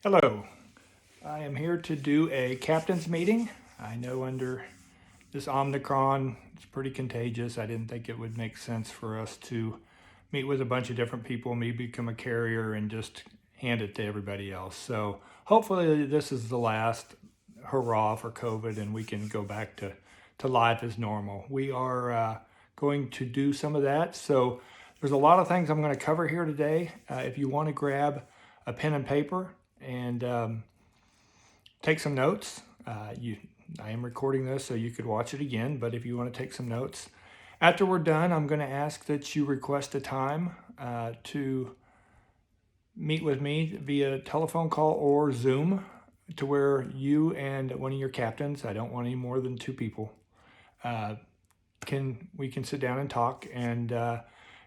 Hello, I am here to do a captain's meeting. I know under this Omicron, it's pretty contagious. I didn't think it would make sense for us to meet with a bunch of different people, me become a carrier and just hand it to everybody else. So hopefully this is the last hurrah for COVID and we can go back to life as normal. We are going to do some of that. So there's a lot of things I'm going to cover here today. If you want to grab a pen and paper and take some notes. I am recording this so you could watch it again, but if you want to take some notes. After we're done, I'm going to ask that you request a time to meet with me via telephone call or Zoom to where you and one of your captains, I don't want any more than 2 people, we can sit down and talk and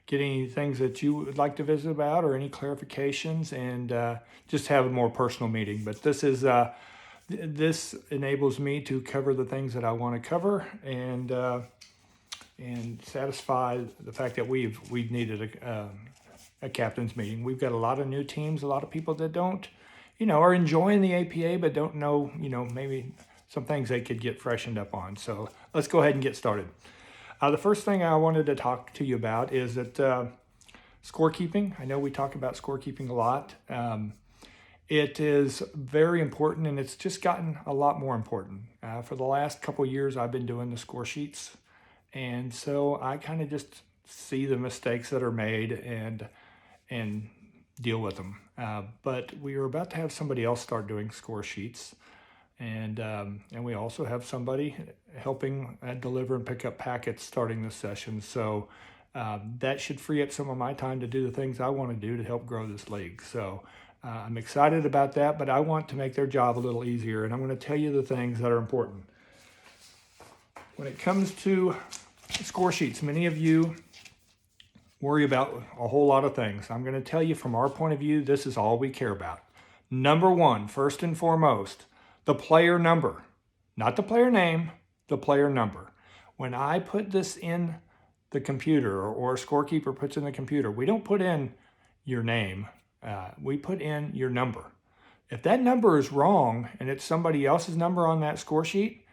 get any things that you would like to visit about or any clarifications and just have a more personal meeting. But this enables me to cover the things that I want to cover and satisfy the fact that we've needed a captain's meeting. We've got a lot of new teams, a lot of people that don't, are enjoying the APA but don't know, maybe some things they could get freshened up on. So let's go ahead and get started. The first thing I wanted to talk to you about is that scorekeeping. I know we talk about scorekeeping a lot. It is very important, and it's just gotten a lot more important. For the last couple years, I've been doing the score sheets, and so I kind of just see the mistakes that are made and deal with them. But we are about to have somebody else start doing score sheets. And we also have somebody helping deliver and pick up packets starting this session. So that should free up some of my time to do the things I want to do to help grow this league. So I'm excited about that, but I want to make their job a little easier. And I'm going to tell you the things that are important. When it comes to score sheets, many of you worry about a whole lot of things. I'm going to tell you from our point of view, this is all we care about. Number one, first and foremost, the player number, not the player name, the player number. When I put this in the computer or a scorekeeper puts in the computer, we don't put in your name, we put in your number. If that number is wrong and it's somebody else's number on that score sheet,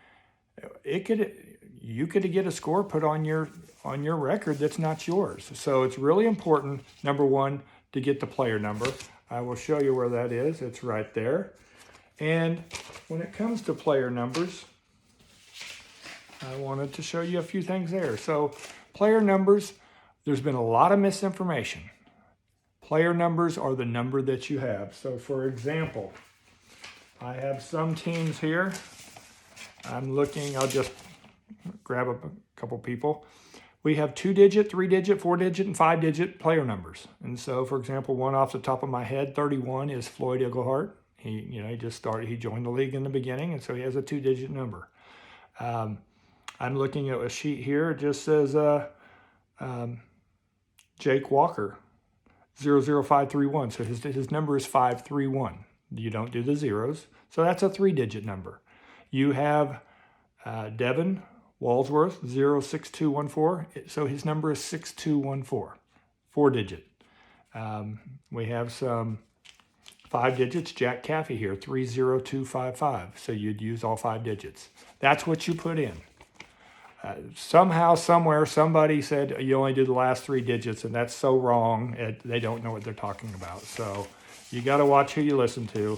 you could get a score put on your record that's not yours. So it's really important, number one, to get the player number. I will show you where that is. It's right there. And when it comes to player numbers, I wanted to show you a few things there. So player numbers, there's been a lot of misinformation. Player numbers are the number that you have. So for example, I have some teams here. I'll just grab a couple people. We have 2-digit, 3-digit, 4-digit, and 5-digit player numbers. And so for example, one off the top of my head, 31 is Floyd Iglehart. He just started, he joined the league in the beginning, and so he has a 2-digit number. I'm looking at a sheet here. It just says Jake Walker, 00531. So his number is 531. You don't do the zeros. So that's a 3-digit number. You have Devin Walsworth, 06214. So his number is 6214, 4-digit. We have some 5 digits, Jack Caffey here, 30255. So you'd use all 5 digits. That's what you put in. Somehow, somewhere, somebody said you only do the last 3 digits, and that's so wrong. They don't know what they're talking about. So you got to watch who you listen to.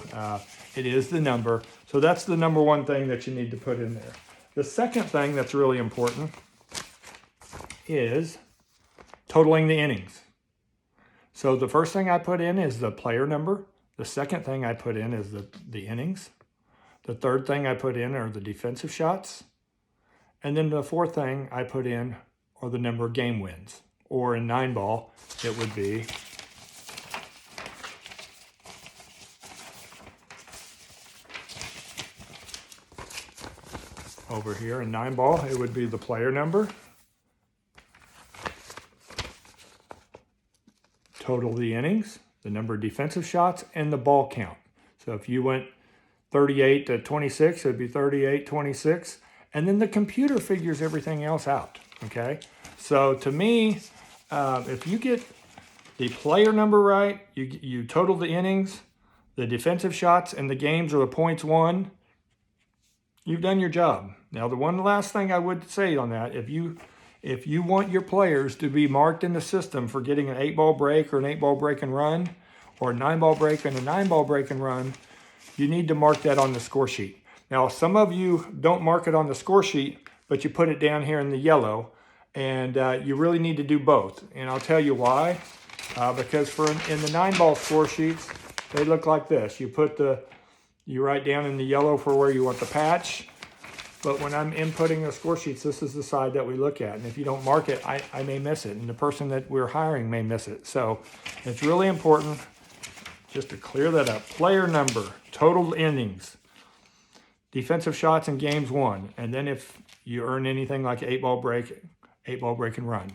It is the number. So that's the number one thing that you need to put in there. The second thing that's really important is totaling the innings. So the first thing I put in is the player number. The second thing I put in is the innings. The third thing I put in are the defensive shots. And then the fourth thing I put in are the number of game wins. Or in 9-ball, it would be over here in 9-ball, it would be the player number, total the innings, the number of defensive shots, and the ball count. So if you went 38 to 26, it would be 38, 26. And then the computer figures everything else out, okay? So to me, if you get the player number right, you total the innings, the defensive shots and the games or the points won, you've done your job. Now, the one last thing I would say on that, if you want your players to be marked in the system for getting an 8-ball break or an 8-ball break and run, or a 9-ball break and a 9-ball break and run, you need to mark that on the score sheet. Now, some of you don't mark it on the score sheet, but you put it down here in the yellow, and you really need to do both. And I'll tell you why. Because in the 9-ball score sheets, they look like this. You write down in the yellow for where you want the patch, but when I'm inputting the score sheets, this is the side that we look at. And if you don't mark it, I may miss it, and the person that we're hiring may miss it. So it's really important just to clear that up. Player number, total innings, defensive shots in games won, and then if you earn anything like 8-ball break and run.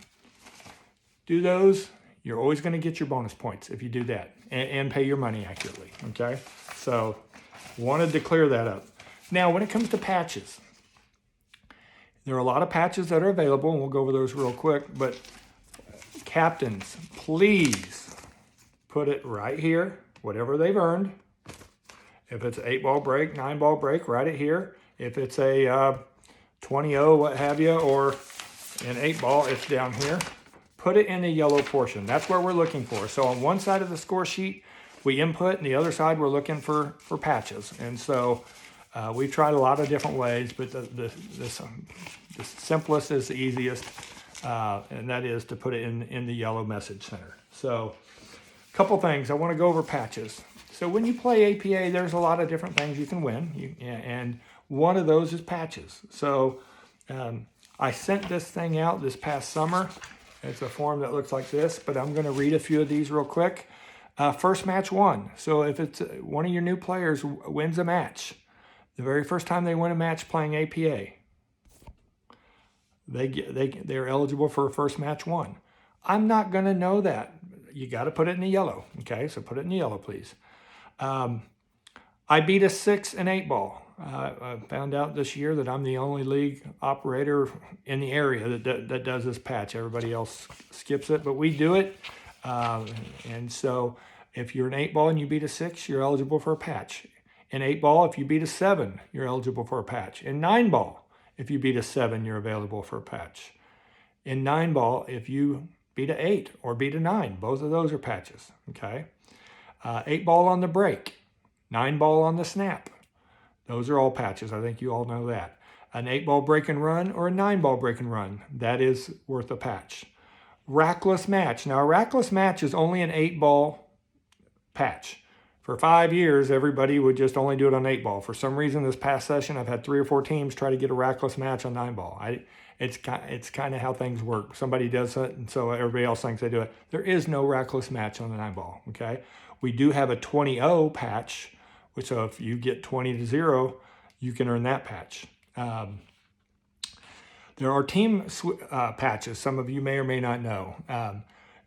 Do those, you're always going to get your bonus points if you do that, and pay your money accurately, okay? So wanted to clear that up. Now, when it comes to patches, there are a lot of patches that are available, and we'll go over those real quick, but captains, please put it right here, whatever they've earned. If it's an 8-ball break, 9-ball break, write it here. If it's a 20-0, what have you, or an 8-ball, it's down here. Put it in the yellow portion. That's where we're looking for. So on one side of the score sheet, we input, and the other side, we're looking for patches. And so we've tried a lot of different ways, but the simplest is the easiest, and that is to put it in the yellow message center. So a couple things. I want to go over patches. So when you play APA, there's a lot of different things you can win, and one of those is patches. So I sent this thing out this past summer. It's a form that looks like this, but I'm going to read a few of these real quick. First match won. So if it's one of your new players wins a match, the very first time they win a match playing APA, they're eligible for a first match won. I'm not going to know that. You got to put it in the yellow. Okay, so put it in the yellow, please. I beat a 6 and 8-ball. I found out this year that I'm the only league operator in the area that does this patch. Everybody else skips it, but we do it. And so if you're an 8-ball and you beat a 6, you're eligible for a patch. In 8-ball, if you beat a 7, you're eligible for a patch. In 9-ball, if you beat a 7, you're available for a patch. In 9-ball, if you beat a 8 or beat a 9, both of those are patches, okay? 8-ball on the break, 9-ball on the snap. Those are all patches. I think you all know that. An 8-ball break and run or a 9-ball break and run, that is worth a patch. Rackless match. Now, a rackless match is only an 8-ball patch. For 5 years, everybody would just only do it on 8-ball. For some reason, this past session, I've had 3 or 4 teams try to get a rackless match on 9-ball. It's kind of how things work. Somebody does it, and so everybody else thinks they do it. There is no rackless match on the 9-ball, okay? We do have a 20-0 patch, which so if you get 20-0, you can earn that patch. There are team patches. Some of you may or may not know.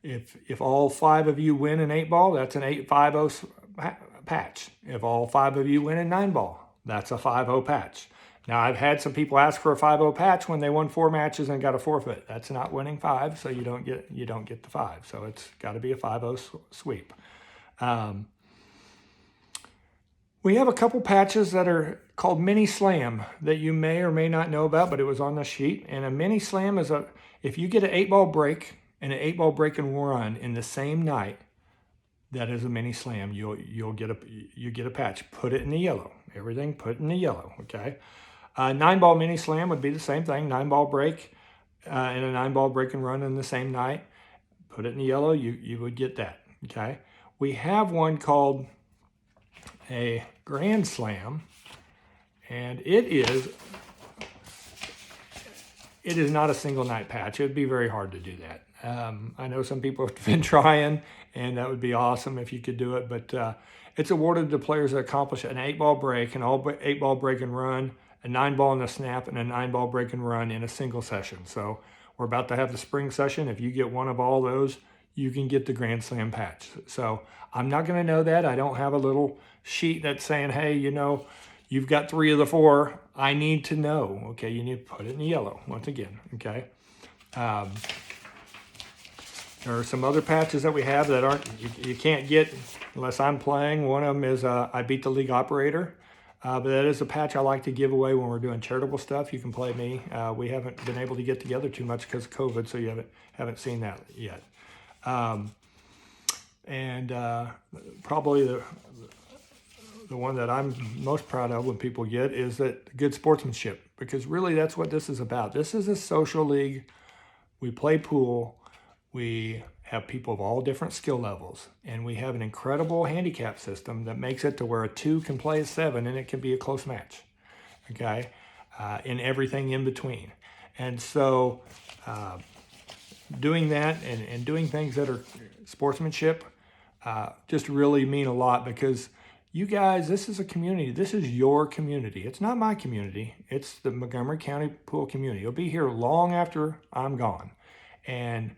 If all 5 of you win an 8-ball, that's an 8-5-0 patch. If all 5 of you win a 9-ball, that's a 5-0 patch. Now, I've had some people ask for a 5-0 patch when they won 4 matches and got a forfeit. That's not winning 5, so you don't get the 5. So it's got to be a 5-0 sweep. We have a couple patches that are called mini slam that you may or may not know about, but it was on the sheet. And a mini slam is if you get an 8-ball break and an 8-ball break and run in the same night, that is a mini slam. You get a patch. Put it in the yellow. Everything put in the yellow. Okay. 9-ball mini slam would be the same thing. 9-ball break and a 9-ball break and run in the same night. Put it in the yellow. You would get that. Okay. We have one called a Grand Slam, and it is not a single night patch. It would be very hard to do that. I know some people have been trying, and that would be awesome if you could do it, but it's awarded to players that accomplish an 8-ball break, an 8-ball break and run, a 9-ball in the snap, and a 9-ball break and run in a single session. So we're about to have the spring session. If you get one of all those, you can get the Grand Slam patch. So I'm not going to know that. I don't have a little sheet that's saying, hey, you've got 3 of the 4. I need to know. Okay, you need to put it in the yellow once again. Okay. There are some other patches that we have that you can't get unless I'm playing. One of them is I beat the league operator. But that is a patch I like to give away when we're doing charitable stuff. You can play me. We haven't been able to get together too much because of COVID, so you haven't seen that yet. Probably the one that I'm most proud of when people get is that good sportsmanship, because really that's what this is about. This is a social league. We play pool. We have people of all different skill levels, and we have an incredible handicap system that makes it to where a 2 can play a 7 and it can be a close match, okay, and everything in between. And so doing that and doing things that are sportsmanship just really mean a lot, because you guys, this is a community. This is your community. It's not my community. It's the Montgomery County pool community. It'll be here long after I'm gone. And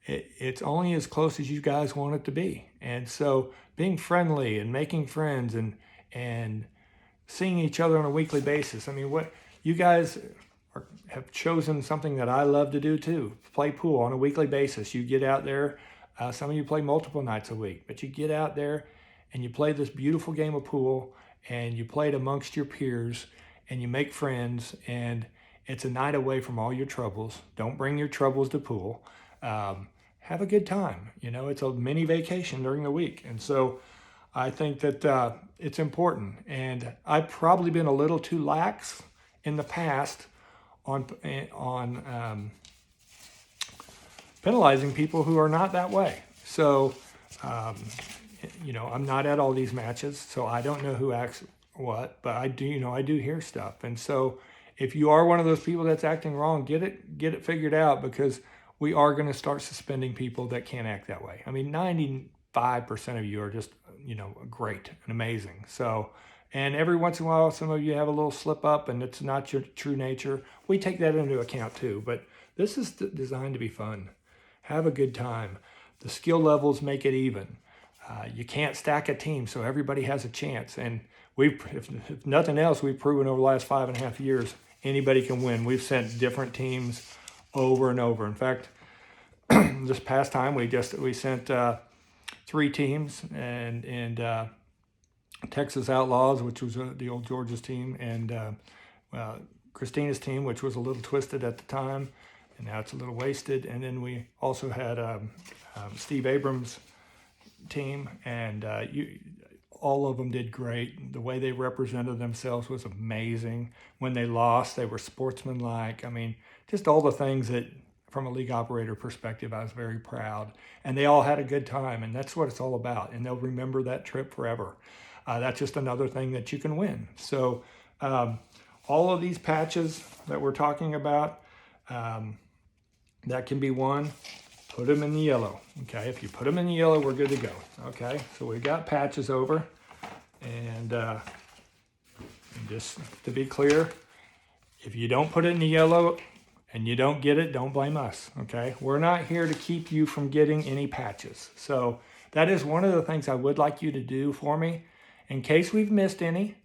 it's only as close as you guys want it to be. And so being friendly and making friends and seeing each other on a weekly basis. I mean, what you guys have chosen something that I love to do too, play pool on a weekly basis. You get out there, some of you play multiple nights a week, but you get out there and you play this beautiful game of pool, and you play it amongst your peers, and you make friends, and it's a night away from all your troubles. Don't bring your troubles to pool. Have a good time. You know, it's a mini vacation during the week. And so I think that it's important. And I've probably been a little too lax in the past on penalizing people who are not that way. So, you know, I'm not at all these matches, so I don't know who acts what, but I do, you know, I do hear stuff. And so if you are one of those people that's acting wrong, get it figured out, because we are going to start suspending people that can't act that way. I mean, 95% of you are just, you know, great and amazing. So, and every once in a while, some of you have a little slip up and it's not your true nature. We take that into account too, but this is designed to be fun. Have a good time. The skill levels make it even. You can't stack a team, so everybody has a chance. And if nothing else, we've proven over the last 5.5 years, anybody can win. We've sent different teams over and over. In fact, this past time we sent 3 teams, and Texas Outlaws, which was the old Georgia's team, and Christina's team, which was a little twisted at the time, and now it's a little wasted. And then we also had Steve Abrams' team, and all of them did great. The way they represented themselves was amazing. When they lost, they were sportsmanlike. I mean, just all the things that, from a league operator perspective, I was very proud. And they all had a good time, and that's what it's all about. And they'll remember that trip forever. That's just another thing that you can win. So all of these patches that we're talking about, that can be won. Put them in the yellow, okay? If you put them in the yellow, we're good to go, okay? So we've got patches over, and just to be clear, if you don't put it in the yellow and you don't get it, don't blame us, okay? We're not here to keep you from getting any patches. So that is one of the things I would like you to do for me. In case we've missed any,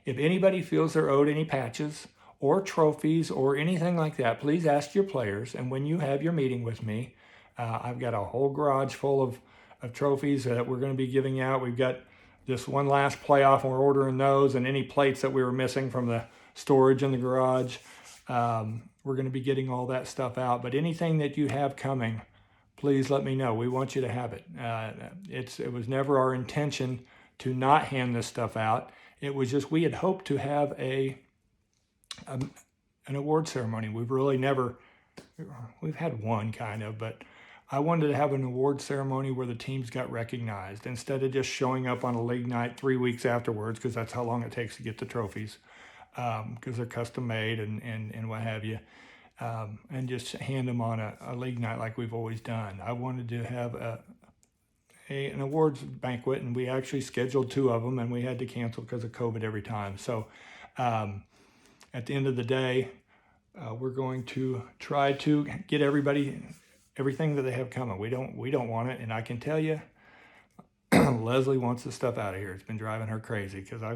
if anybody feels they're owed any patches or trophies or anything like that, please ask your players. And when you have your meeting with me, I've got a whole garage full of trophies that we're going to be giving out. We've got this one last playoff, and we're ordering those, and any plates that we were missing from the storage in the garage. We're going to be getting all that stuff out. But anything that you have coming, please let me know. We want you to have it. It was never our intention to not hand this stuff out. It was just we had hoped to have an award ceremony. We've had one kind of, but I wanted to have an award ceremony where the teams got recognized instead of just showing up on a league night 3 weeks afterwards, because that's how long it takes to get the trophies, because they're custom made and what have you, and just hand them on a league night like we've always done. I wanted to have an awards banquet, and we actually scheduled 2 of them, and we had to cancel because of COVID every time. So at the end of the day, we're going to try to get everybody everything that they have coming. We don't want it, and I can tell you, Leslie wants the stuff out of here. It's been driving her crazy because I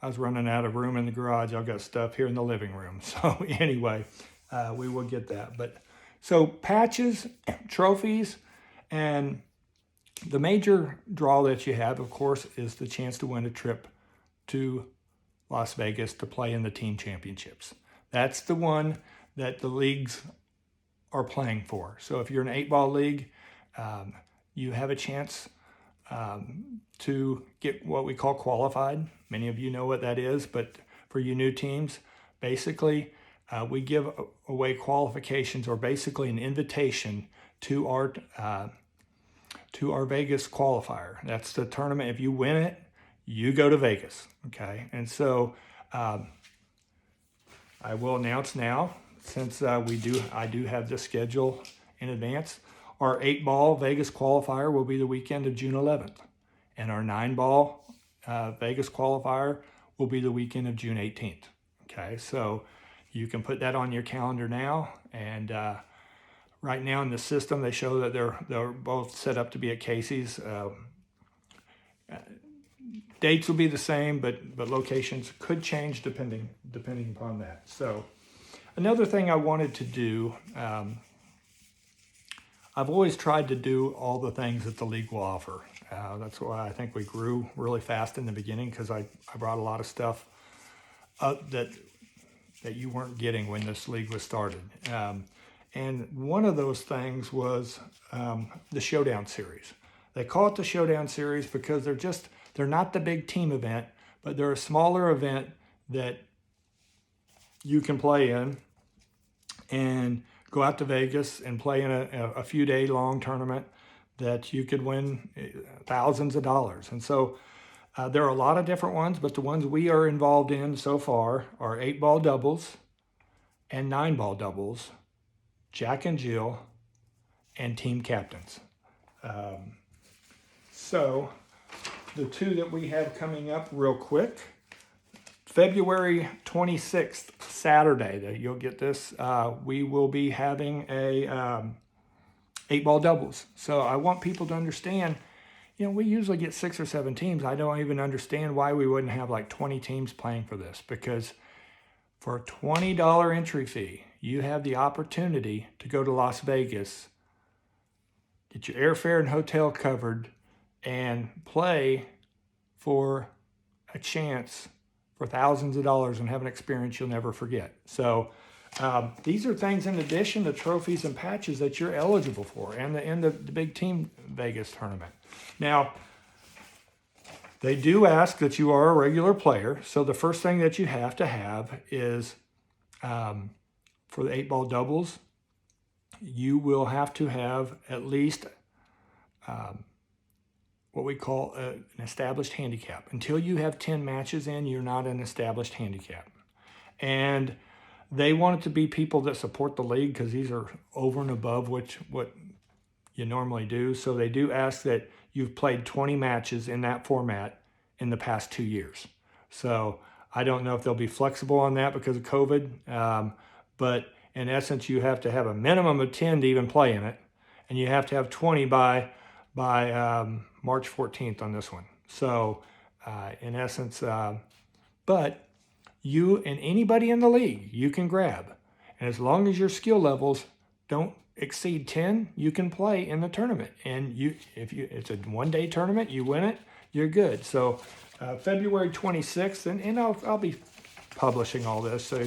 was running out of room in the garage. I've got stuff here in the living room. So anyway, we will get that. But so patches, trophies, And the major draw that you have, of course, is the chance to win a trip to Las Vegas to play in the team championships. That's the one that the leagues are playing for. So if you're an 8-ball league, you have a chance to get what we call qualified. Many of you know what that is, but for you new teams, basically we give away qualifications, or basically an invitation to our Vegas qualifier. That's the tournament. If you win it, you go to Vegas. Okay, and so I will announce now, since I do have the schedule in advance. Our 8-ball Vegas qualifier will be the weekend of June 11th, and our 9-ball Vegas qualifier will be the weekend of June 18th. Okay, so you can put that on your calendar now, and right now in the system they show that they're both set up to be at Casey's. Dates will be the same, but locations could change depending upon that. So another thing I wanted to do, I've always tried to do all the things that the league will offer. That's why I think we grew really fast in the beginning, because I brought a lot of stuff that you weren't getting when this league was started. And one of those things was the Showdown Series. They call it the Showdown Series because they're not the big team event, but they're a smaller event that you can play in and go out to Vegas and play in a few day long tournament that you could win thousands of dollars. And so there are a lot of different ones, but the ones we are involved in so far are 8-ball doubles and 9-ball doubles, Jack and Jill, and team captains. So the two that we have coming up real quick, February 26th, Saturday, that you'll get this, we will be having a 8-ball doubles. So I want people to understand, we usually get 6 or 7 teams. I don't even understand why we wouldn't have like 20 teams playing for this, because for a $20 entry fee, you have the opportunity to go to Las Vegas, get your airfare and hotel covered, and play for a chance for thousands of dollars and have an experience you'll never forget. So these are things in addition to trophies and patches that you're eligible for, and the big team Vegas tournament. Now, they do ask that you are a regular player. So the first thing that you have to have is, for the 8-ball doubles, you will have to have at least what we call an established handicap. Until you have 10 matches in, you're not an established handicap. And they want it to be people that support the league, because these are over and above what you normally do. So they do ask that you've played 20 matches in that format in the past 2 years. So I don't know if they'll be flexible on that because of COVID, but in essence, you have to have a minimum of 10 to even play in it, and you have to have 20 by March 14th on this one. So in essence, but you and anybody in the league, you can grab. And as long as your skill levels don't exceed 10, you can play in the tournament. And if it's a one-day tournament, you win it, you're good. So February 26th, and I'll be publishing all this. So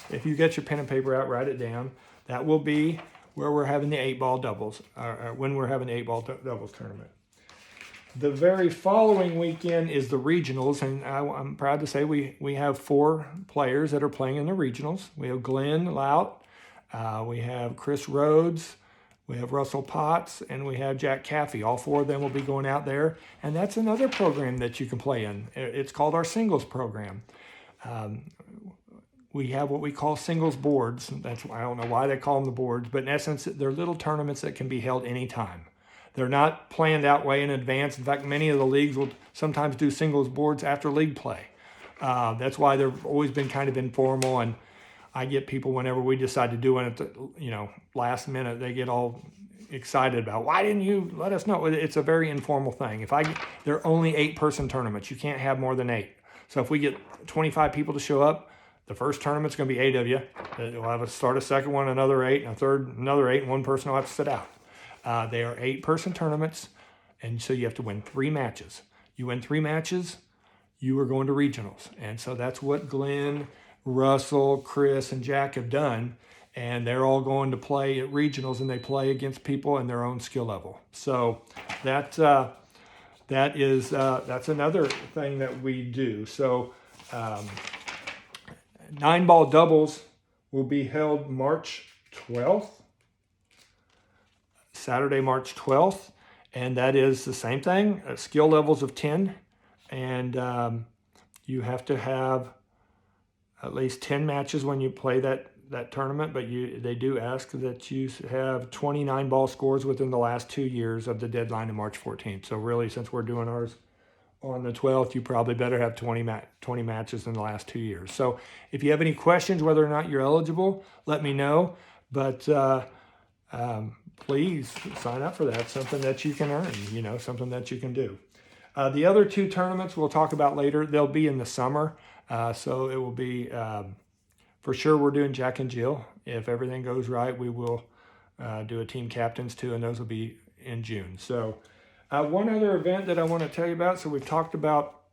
if you get your pen and paper out, write it down. That will be where we're having the 8-ball doubles, when we're having the 8-ball doubles tournament. The very following weekend is the regionals, and I'm proud to say we have 4 players that are playing in the regionals. We have Glenn Lout, we have Chris Rhodes, we have Russell Potts, and we have Jack Caffey. All 4 of them will be going out there, and that's another program that you can play in. It's called our singles program. We have what we call singles boards. I don't know why they call them the boards, but in essence, they're little tournaments that can be held anytime. They're not planned out way in advance. In fact, many of the leagues will sometimes do singles boards after league play. That's why they've always been kind of informal, and I get people whenever we decide to do it at the last minute, they get all excited about, why didn't you let us know? It's a very informal thing. They're only 8-person tournaments. You can't have more than 8. So if we get 25 people to show up, the first tournament's going to be 8 of you. We'll have start a second one, another 8, and a third, another 8, and one person will have to sit out. They are 8-person tournaments, and so you have to win 3 matches. You win 3 matches, you are going to regionals. And so that's what Glenn, Russell, Chris, and Jack have done. And they're all going to play at regionals, and they play against people in their own skill level. So that's another thing that we do. So 9-ball doubles will be held March 12th, Saturday, March 12th. And that is the same thing, skill levels of 10. And you have to have at least 10 matches when you play that tournament, but they do ask that you have 29 ball scores within the last 2 years of the deadline of March 14th. So really, since we're doing ours on the 12th, you probably better have 20 matches in the last 2 years. So if you have any questions whether or not you're eligible, let me know. But please sign up for that. Something that you can earn, something that you can do. The other 2 tournaments we'll talk about later. They'll be in the summer. So it will be, for sure we're doing Jack and Jill. If everything goes right, we will do a team captains too, and those will be in June. So one other event that I want to tell you about. So we've talked about,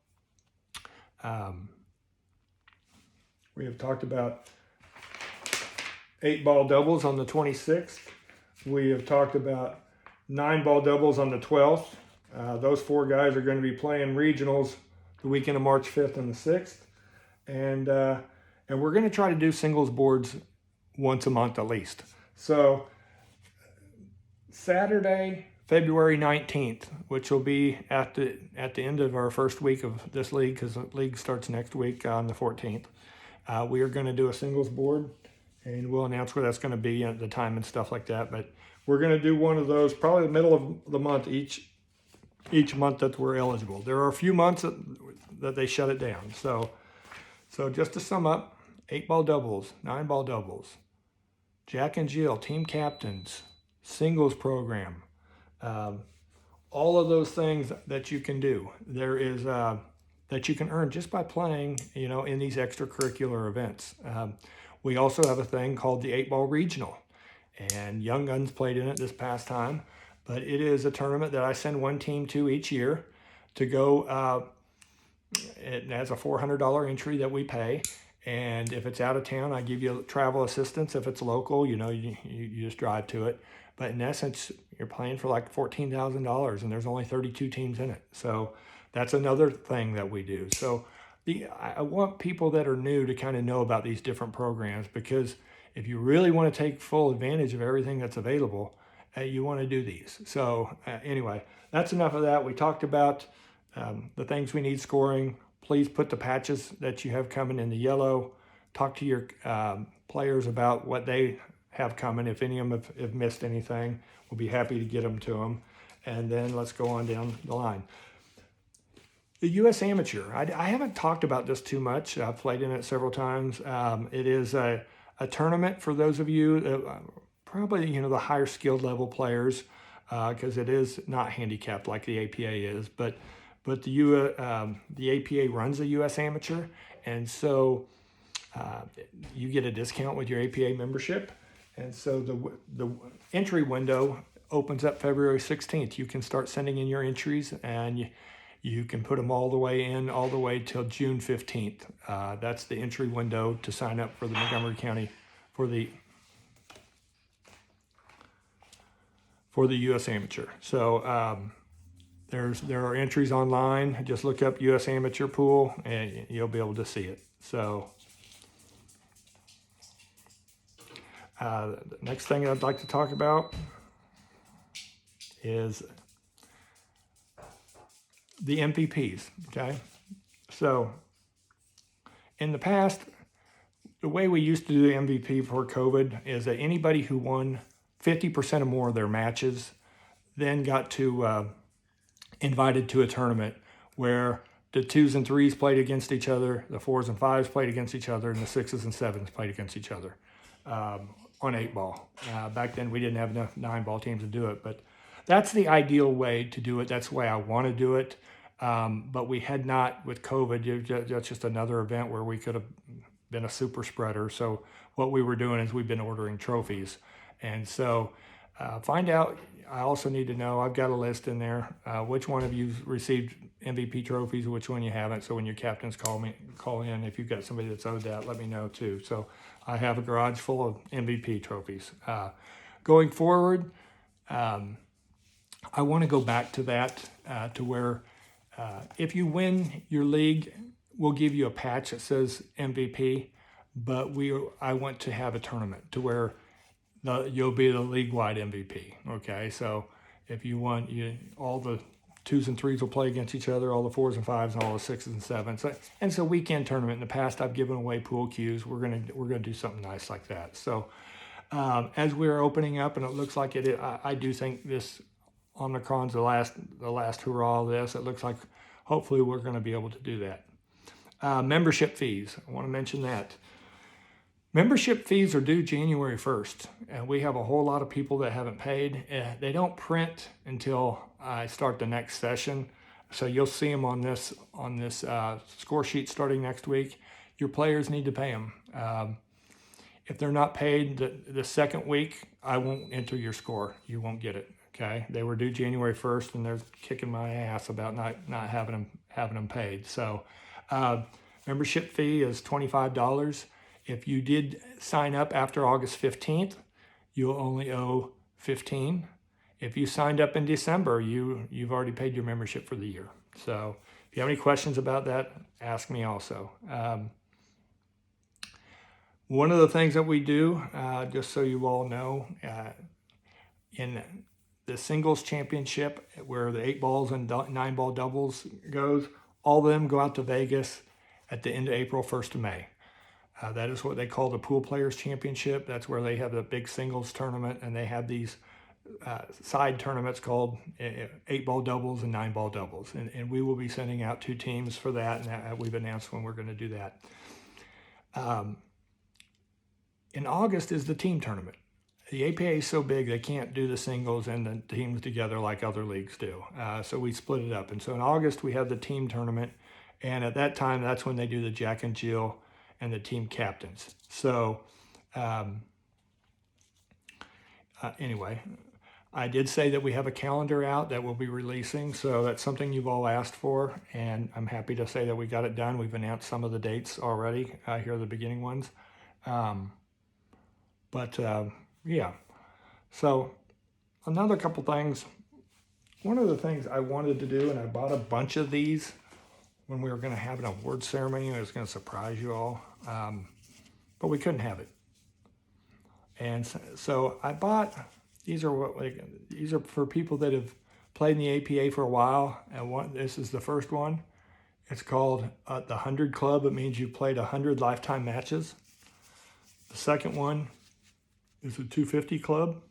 8-ball doubles on the 26th. We have talked about 9-ball doubles on the 12th. Those 4 guys are going to be playing regionals the weekend of March 5th and the 6th. And we're going to try to do singles boards once a month at least. So Saturday, February 19th, which will be at the end of our first week of this league, because the league starts next week on the 14th. We are going to do a singles board, and we'll announce where that's going to be at the time and stuff like that. But we're going to do one of those probably the middle of the month each month that we're eligible. There are a few months that they shut it down. So just to sum up, 8-ball doubles, 9-ball doubles, Jack and Jill, team captains, singles program, all of those things that you can do. There is that you can earn just by playing, in these extracurricular events. We also have a thing called the 8-ball regional, and Young Guns played in it this past time. But it is a tournament that I send one team to each year to go. It has a $400 entry that we pay. And if it's out of town, I give you travel assistance. If it's local, you just drive to it. But in essence, you're playing for like $14,000, and there's only 32 teams in it. So that's another thing that we do. So I want people that are new to kind of know about these different programs, because if you really want to take full advantage of everything that's available, you want to do these. So anyway, that's enough of that. We talked about the things we need scoring. Please put the patches that you have coming in the yellow. Talk to your players about what they have coming. If any of them have missed anything, we'll be happy to get them to them. And then let's go on down the line. The U.S. Amateur. I haven't talked about this too much. I've played in it several times. It is a tournament for those of you probably the higher skilled level players, because it is not handicapped like the APA is, but the APA runs a U.S. Amateur, and so you get a discount with your APA membership, and so the entry window opens up February 16th. You can start sending in your entries, and you can put them all the way till June 15th. That's the entry window to sign up for the Montgomery County for the U.S. Amateur. So there are entries online. Just look up U.S. Amateur Pool, and you'll be able to see it. So the next thing I'd like to talk about is the MVPs. Okay, so in the past, the way we used to do the MVP before COVID is that anybody who won 50% or more of their matches then got to invited to a tournament where the 2s and 3s played against each other, the 4s and 5s played against each other, and the 6s and 7s played against each other on 8-ball. Back then we didn't have enough 9-ball teams to do it, but that's the ideal way to do it. That's the way I want to do it. But we had not, with COVID, that's just another event where we could have been a super spreader. So what we were doing is we've been ordering trophies. And so find out I also need to know, I've got a list in there, which one of you received MVP trophies, which one you haven't. So when your captains call in, if you've got somebody that's owed that, let me know too. So I have a garage full of MVP trophies. Going forward, I want to go back to that, to where if you win your league, we'll give you a patch that says MVP, but I want to have a tournament to where you'll be the league-wide MVP. Okay, so if you won, all the 2s and 3s will play against each other, all the 4s and 5s, and all the 6s and 7s. And it's a weekend tournament. In the past, I've given away pool cues. We're gonna do something nice like that. So as we're opening up, and it looks like it, I do think this Omicron's the last hurrah of this. It looks like hopefully we're going to be able to do that. Membership fees. I want to mention that. Membership fees are due January 1st, and we have a whole lot of people that haven't paid. They don't print until I start the next session, so you'll see them on this score sheet starting next week. Your players need to pay them. If they're not paid the second week, I won't enter your score. You won't get it. Okay, they were due January 1st, and they're kicking my ass about not having them paid. So, membership fee is $25. If you did sign up after August 15th, you'll only owe $15. If you signed up in December, you've already paid your membership for the year. So, if you have any questions about that, ask me also. One of the things that we do, just so you all know, in the singles championship, where the 8 balls and 9 ball doubles goes, all of them go out to Vegas at the end of April, 1st of May. That is what they call the Pool Players Championship. That's where they have the big singles tournament, and they have these side tournaments called 8 ball doubles and 9 ball doubles. And we will be sending out 2 teams for that, and we've announced when we're going to do that. In August is the team tournament. The APA is so big they can't do the singles and the teams together like other leagues do. So we split it up. And so in August we have the team tournament, and at that time that's when they do the Jack and Jill and the team captains. So anyway, I did say that we have a calendar out that we'll be releasing, so that's something you've all asked for, and I'm happy to say that we got it done. We've announced some of the dates already. Here are the beginning ones. Yeah, so another couple things. One of the things I wanted to do, and I bought a bunch of these when we were going to have an award ceremony. I was going to surprise you all, but we couldn't have it. And so I bought, these are for people that have played in the APA for a while, and this is the first one. It's called the 100 Club. It means you've played 100 lifetime matches. The second one is the 250 Club.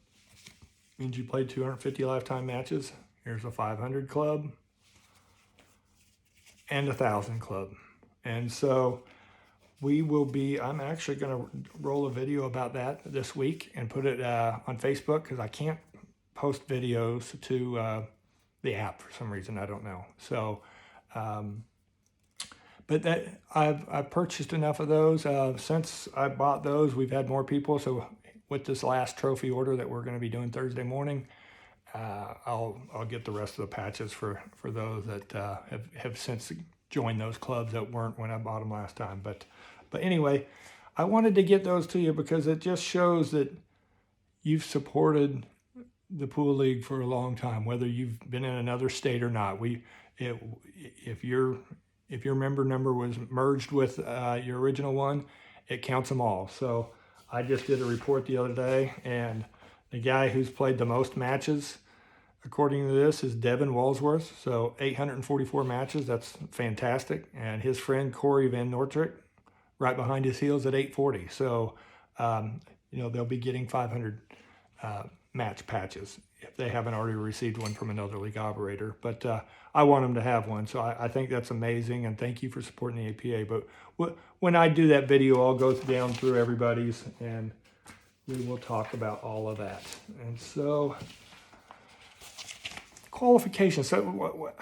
Means you played 250 lifetime matches. Here's a 500 Club and a 1,000 Club. And so I'm actually going to roll a video about that this week and put it on Facebook, because I can't post videos to the app for some reason. I don't know. So, but that I've purchased enough of those. Since I bought those, we've had more people. So with this last trophy order that we're going to be doing Thursday morning, I'll get the rest of the patches for those that have since joined those clubs that weren't when I bought them last time. But anyway, I wanted to get those to you because it just shows that you've supported the Pool League for a long time, whether you've been in another state or not. If your member number was merged with your original one, it counts them all. So I just did a report the other day, and the guy who's played the most matches, according to this, is Devin Walsworth. So 844 matches, that's fantastic. And his friend Corey Van Nortrick, right behind his heels at 840. So, they'll be getting 500 match patches if they haven't already received one from another league operator. But I want them to have one. So I think that's amazing, and thank you for supporting the APA. But when I do that video, I'll go down through everybody's, and we will talk about all of that. And so, qualifications. So,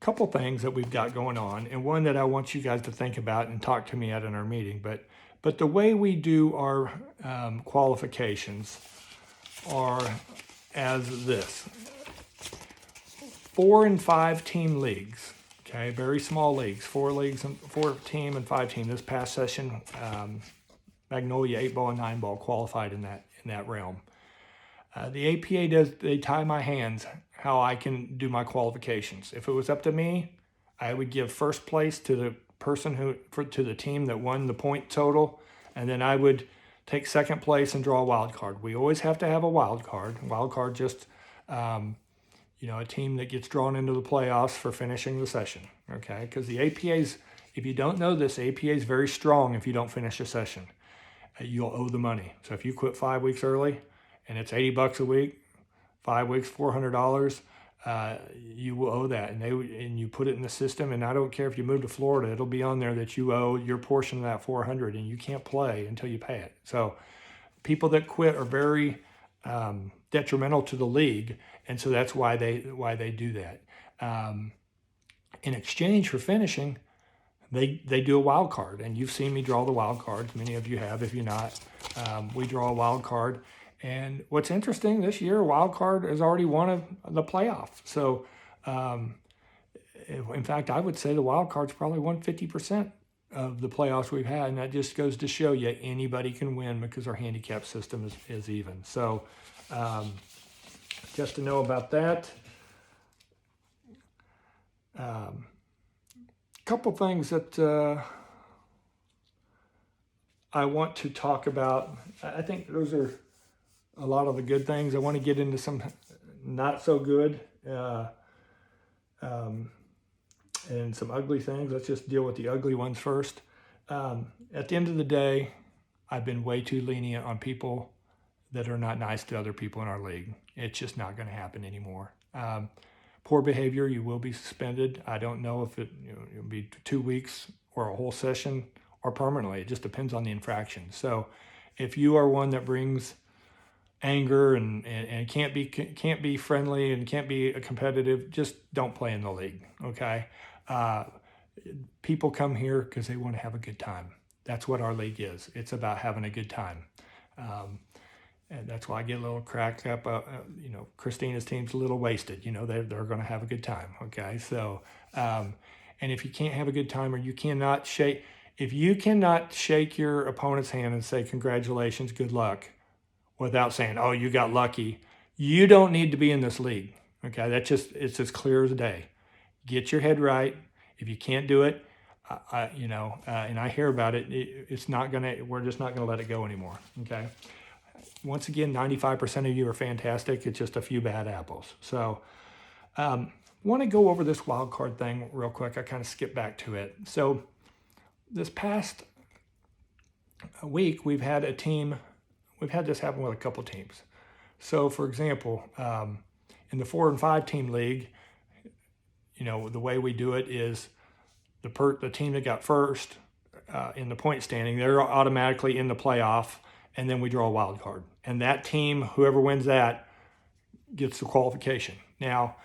couple things that we've got going on, and one that I want you guys to think about and talk to me at in our meeting. But the way we do our qualifications, are as this: 4 and 5 team leagues. Okay, very small leagues, 4 leagues, and 4 team and 5 team. This past session, Magnolia 8-ball and 9-ball qualified in that realm. The APA they tie my hands how I can do my qualifications. If it was up to me, I would give first place to the person to the team that won the point total, and then I would take second place and draw a wild card. We always have to have a wild card. Wild card just a team that gets drawn into the playoffs for finishing the session. Okay, because the APA's, if you don't know this, APA is very strong. If you don't finish a session, you'll owe the money. So if you quit 5 weeks early, and it's $80 a week, 5 weeks, $400. You will owe that, and you put it in the system. And I don't care if you move to Florida; it'll be on there that you owe your portion of that $400, and you can't play until you pay it. So, people that quit are very detrimental to the league, and so that's why they do that. In exchange for finishing, they do a wild card, and you've seen me draw the wild cards. Many of you have. If you're not, we draw a wild card. And what's interesting this year, wild card has already won the playoff. So, in fact, I would say the wild card's probably won 50% of the playoffs we've had, and that just goes to show you anybody can win because our handicap system is even. So, just to know about that. Couple things that I want to talk about. I think those are a lot of the good things. I want to get into some not so good and some ugly things. Let's just deal with the ugly ones first. At the end of the day, I've been way too lenient on people that are not nice to other people in our league. It's just not going to happen anymore. Poor behavior, you will be suspended. I don't know if it'll be 2 weeks or a whole session or permanently. It just depends on the infraction. So if you are one that brings anger and can't be friendly and can't be competitive, just don't play in the league. Okay, people come here because they want to have a good time. That's what our league is. It's about having a good time, and that's why I get a little cracked up. Christina's team's a little wasted. They're going to have a good time. Okay, so and if you can't have a good time, or if you cannot shake your opponent's hand and say congratulations, good luck, without saying, oh, you got lucky, you don't need to be in this league. Okay, it's as clear as day. Get your head right. If you can't do it, and I hear about it, we're just not gonna let it go anymore. Okay. Once again, 95% of you are fantastic. It's just a few bad apples. So, want to go over this wild card thing real quick. I kind of skipped back to it. So, this past week, we've had this happen with a couple teams. So, for example, in the 4 and 5 team league, the way we do it is the team that got first in the point standing, they're automatically in the playoff, and then we draw a wild card. And that team, whoever wins that, gets the qualification. Now,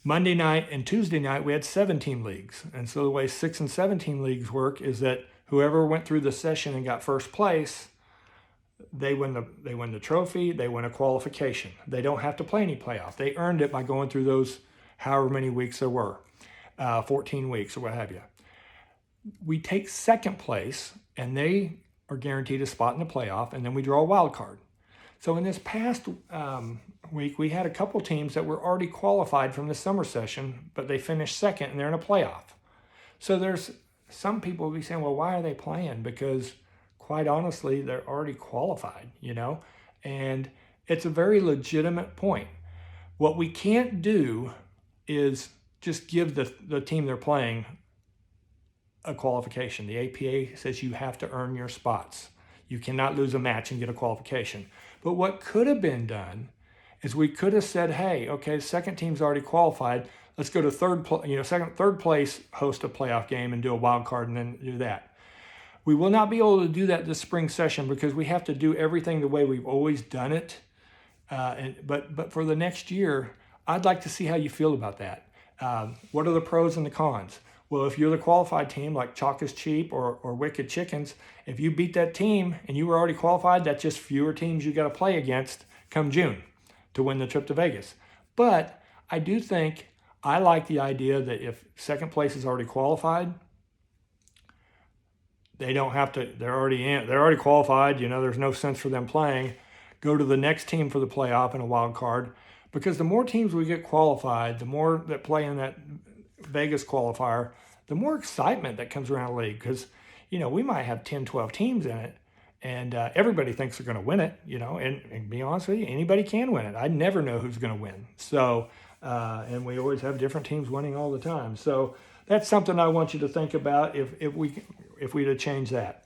Monday night and Tuesday night, we had 7 team leagues. And so the way 6 and 7 team leagues work is that whoever went through the session and got first place, they win the trophy, they win a qualification. They don't have to play any playoff. They earned it by going through those however many weeks there were, 14 weeks or what have you. We take second place, and they are guaranteed a spot in the playoff, and then we draw a wild card. So in this past week, we had a couple teams that were already qualified from the summer session, but they finished second, and they're in a playoff. So there's some people will be saying, well, why are they playing? Because quite honestly, they're already qualified, and it's a very legitimate point. What we can't do is just give the team they're playing a qualification. The APA says you have to earn your spots. You cannot lose a match and get a qualification. But what could have been done is we could have said, hey, okay, the second team's already qualified. Let's go to third place, host a playoff game and do a wild card and then do that. We will not be able to do that this spring session because we have to do everything the way we've always done it. But for the next year, I'd like to see how you feel about that. What are the pros and the cons? Well, if you're the qualified team like Chalk is Cheap or Wicked Chickens, if you beat that team and you were already qualified, that's just fewer teams you got to play against come June to win the trip to Vegas. But I do think I like the idea that if second place is already qualified, they don't have to, they're already qualified, there's no sense for them playing. Go to the next team for the playoff and a wild card, because the more teams we get qualified, the more that play in that Vegas qualifier, the more excitement that comes around the league, because we might have 10, 12 teams in it, and everybody thinks they're going to win it, and be honest with you, anybody can win it. I never know who's going to win. So, and we always have different teams winning all the time. So that's something I want you to think about if we'd have changed that.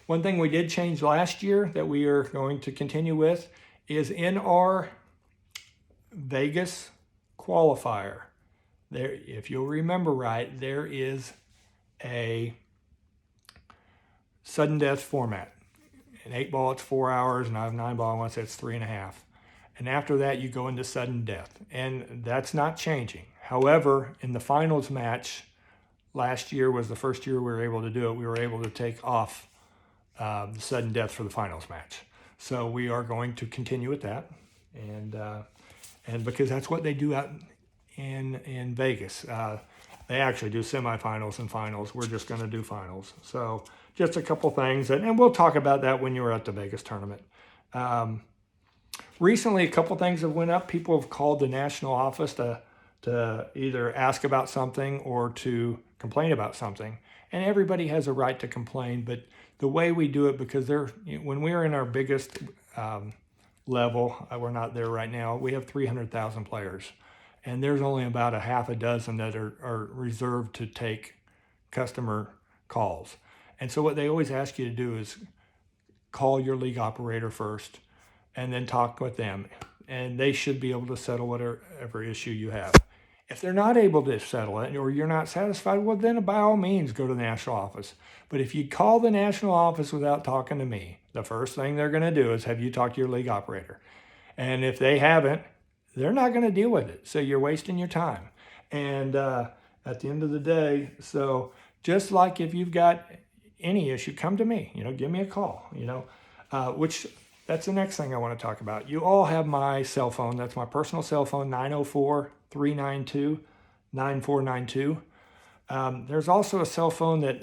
One thing we did change last year that we are going to continue with is in our Vegas qualifier. There, if you'll remember right, there is a sudden death format. In 8-ball, it's 4 hours, and I have 9-ball, I want to say it's 3.5. And after that, you go into sudden death. And that's not changing. However, in the finals match, last year was the first year we were able to do it. We were able to take off the sudden death for the finals match. So we are going to continue with that. And because that's what they do out in Vegas. They actually do semifinals and finals. We're just going to do finals. So just a couple things, and we'll talk about that when you're at the Vegas tournament. Recently, a couple things have went up. People have called the national office to either ask about something or to complain about something. And everybody has a right to complain, but the way we do it, because when we're in our biggest level, we're not there right now, we have 300,000 players. And there's only about a half a dozen that are reserved to take customer calls. And so what they always ask you to do is call your league operator first and then talk with them. And they should be able to settle whatever issue you have. If they're not able to settle it, or you're not satisfied, well, then by all means, go to the national office. But if you call the national office without talking to me, the first thing they're going to do is have you talk to your league operator. And if they haven't, they're not going to deal with it. So you're wasting your time. And at the end of the day, so just like if you've got any issue, come to me, give me a call, which that's the next thing I want to talk about. You all have my cell phone. That's my personal cell phone, 904-392-9492. There's also a cell phone that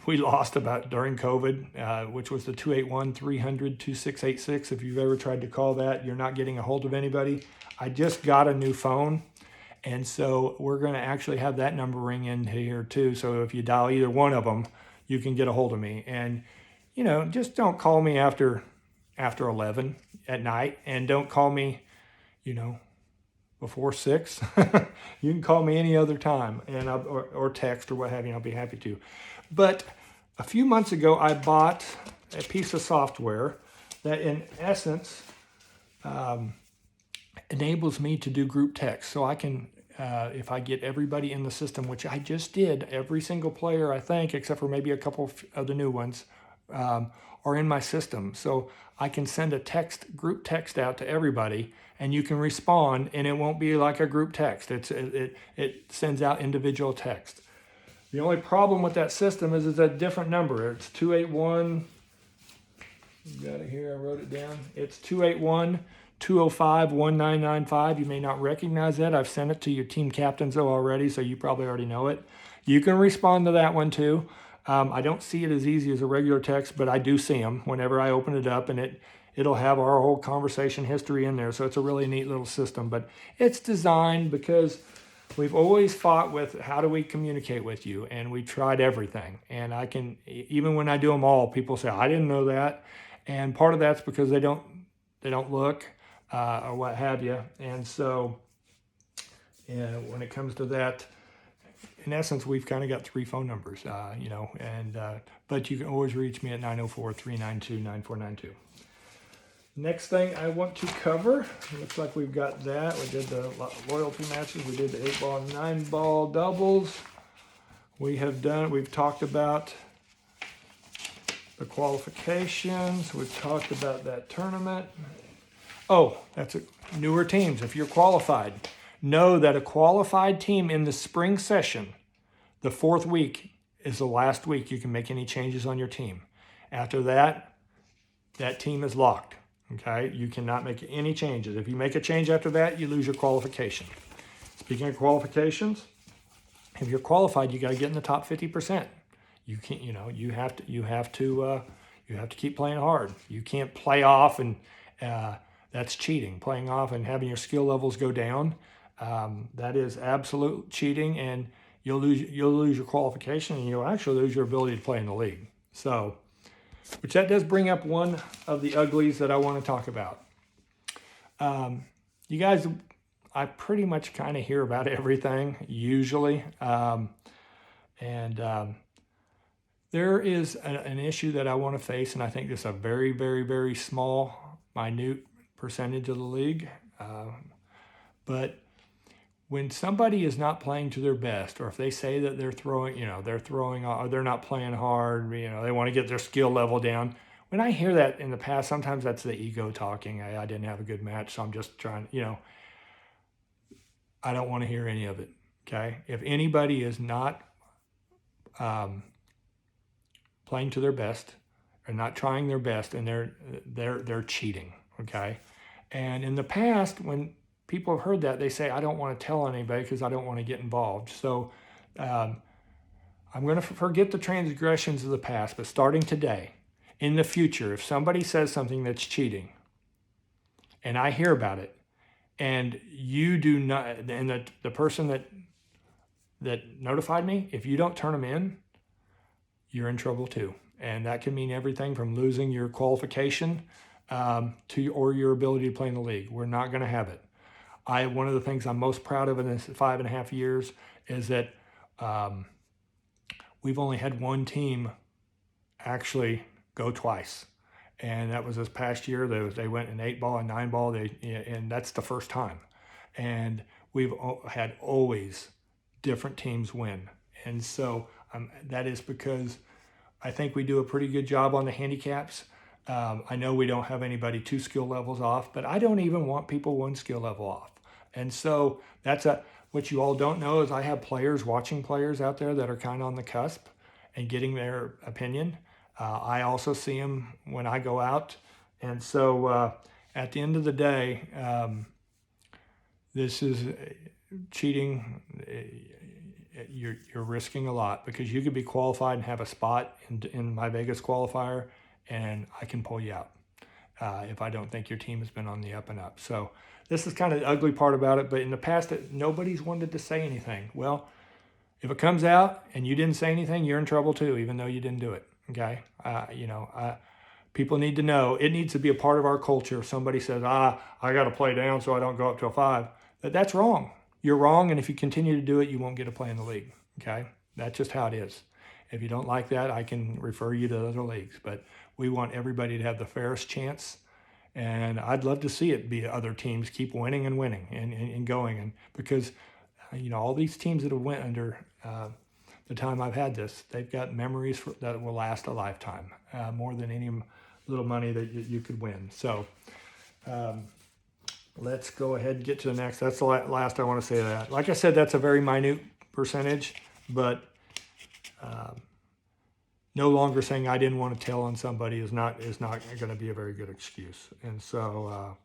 we lost about during COVID, which was the 281-300-2686. If you've ever tried to call that, you're not getting a hold of anybody. I just got a new phone, and so we're going to actually have that number ring in here too. So if you dial either one of them, you can get a hold of me. And, just don't call me after 11 at night, and don't call me, before 6. You can call me any other time, and or text or what have you. I'll be happy to. But a few months ago, I bought a piece of software that, in essence, enables me to do group text. So I can, if I get everybody in the system, which I just did, every single player, I think, except for maybe a couple of the new ones, are in my system. So I can send a group text out to everybody, and you can respond, and it won't be like a group text. It sends out individual text. The only problem with that system is it's a different number. It's 281, you got it here, I wrote it down. It's 281-205-1995. You may not recognize that. I've sent it to your team captains though already, so you probably already know it. You can respond to that one too. I don't see it as easy as a regular text, but I do see them whenever I open it up, and it'll have our whole conversation history in there. So it's a really neat little system, but it's designed because we've always fought with how do we communicate with you, and we tried everything. And I can, even when I do them all, people say, I didn't know that. And part of that's because they don't look or what have you. And so when it comes to that, in essence, we've kind of got 3 phone numbers, but you can always reach me at 904-392-9492. Next thing I want to cover, looks like we've got that. We did the loyalty matches. We did the 8-ball and 9-ball doubles. We've talked about the qualifications. We've talked about that tournament. Oh, that's newer teams. If you're qualified, know that a qualified team in the spring session, the 4th week is the last week you can make any changes on your team. After that, that team is locked. Okay, you cannot make any changes. If you make a change after that, you lose your qualification. Speaking of qualifications, if you're qualified, you got to get in the top 50%. You can't, you have to keep playing hard. You can't play off, and that's cheating. Playing off and having your skill levels go down, that is absolute cheating, and you'll lose your qualification, and you'll actually lose your ability to play in the league. So, which that does bring up one of the uglies that I want to talk about. You guys, I pretty much kind of hear about everything usually, there is an issue that I want to face, and I think this is a very, very, very small, minute percentage of the league. But when somebody is not playing to their best, or if they say that they're throwing, or they're not playing hard, they want to get their skill level down. When I hear that in the past, sometimes that's the ego talking. I didn't have a good match, so I'm just trying, I don't want to hear any of it. Okay. If anybody is not playing to their best or not trying their best, and they're cheating. Okay. And in the past, when people have heard that, they say, I don't want to tell anybody because I don't want to get involved. So I'm going to forget the transgressions of the past, but starting today, in the future, if somebody says something that's cheating and I hear about it, and you do not, and the person that notified me, if you don't turn them in, you're in trouble too. And that can mean everything from losing your qualification or your ability to play in the league. We're not going to have it. One of the things I'm most proud of in this 5.5 years is that we've only had one team actually go twice. And that was this past year. They went in 8-ball and 9-ball, and that's the first time. And we've had always different teams win. And so that is because I think we do a pretty good job on the handicaps. I know we don't have anybody 2 skill levels off, but I don't even want people 1 skill level off. And so what you all don't know is I have watching players out there that are kind of on the cusp and getting their opinion. I also see them when I go out. And so at the end of the day, this is cheating. You're risking a lot, because you could be qualified and have a spot in my Vegas qualifier, and I can pull you out if I don't think your team has been on the up and up. So this is kind of the ugly part about it. But in the past, nobody's wanted to say anything. Well, if it comes out and you didn't say anything, you're in trouble too, even though you didn't do it. Okay. People need to know. It needs to be a part of our culture. If somebody says, I got to play down so I don't go up to a 5, that's wrong. You're wrong. And if you continue to do it, you won't get to play in the league. Okay. That's just how it is. If you don't like that, I can refer you to other leagues, but we want everybody to have the fairest chance. And I'd love to see it be other teams keep winning and winning and going. And because, all these teams that have went under the time I've had this, they've got memories that will last a lifetime, more than any little money that you could win. So let's go ahead and get to the next. That's the last I want to say to that. Like I said, that's a very minute percentage, but no longer saying I didn't want to tell on somebody is not going to be a very good excuse. And so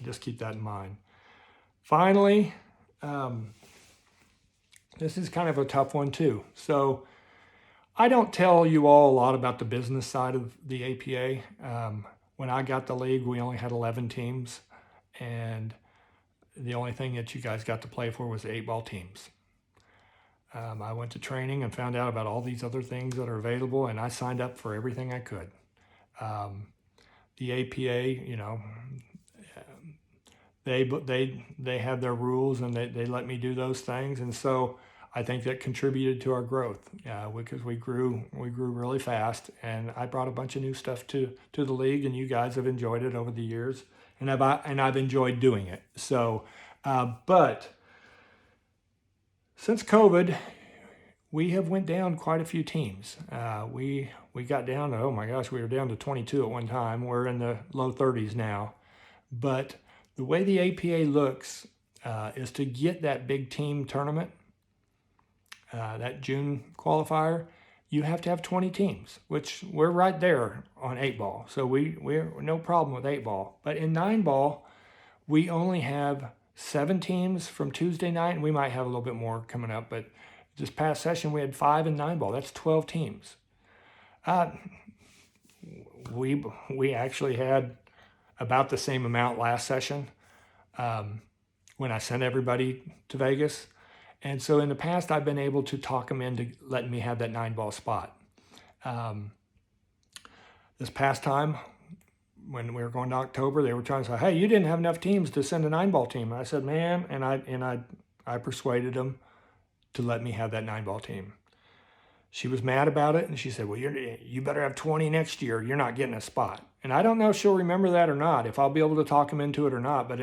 just keep that in mind. Finally, this is kind of a tough one too. So I don't tell you all a lot about the business side of the APA. When I got the league, we only had 11 teams, and the only thing that you guys got to play for was the 8-ball teams. I went to training and found out about all these other things that are available, and I signed up for everything I could. The APA, they have their rules, and they let me do those things, and so I think that contributed to our growth because we grew really fast, and I brought a bunch of new stuff to the league, and you guys have enjoyed it over the years, and I've enjoyed doing it. So, but since COVID, we have went down quite a few teams. We got down to, oh my gosh, we were down to 22 at one time. We're in the low 30s now. But the way the APA looks is to get that big team tournament, that June qualifier, you have to have 20 teams, which we're right there on 8-ball. So we're no problem with 8-ball. But in 9-ball, we only have 7 teams from Tuesday night, and we might have a little bit more coming up. But this past session, we had 5 in 9-ball. That's 12 teams. We actually had about the same amount last session when I sent everybody to Vegas. And so in the past, I've been able to talk them into letting me have that 9-ball spot. This past time, when we were going to October, they were trying to say, hey, you didn't have enough teams to send a 9-ball team. And I said, man, and I persuaded them to let me have that 9-ball team. She was mad about it, and she said, well, you better have 20 next year. You're not getting a spot. And I don't know if she'll remember that or not, if I'll be able to talk them into it or not, but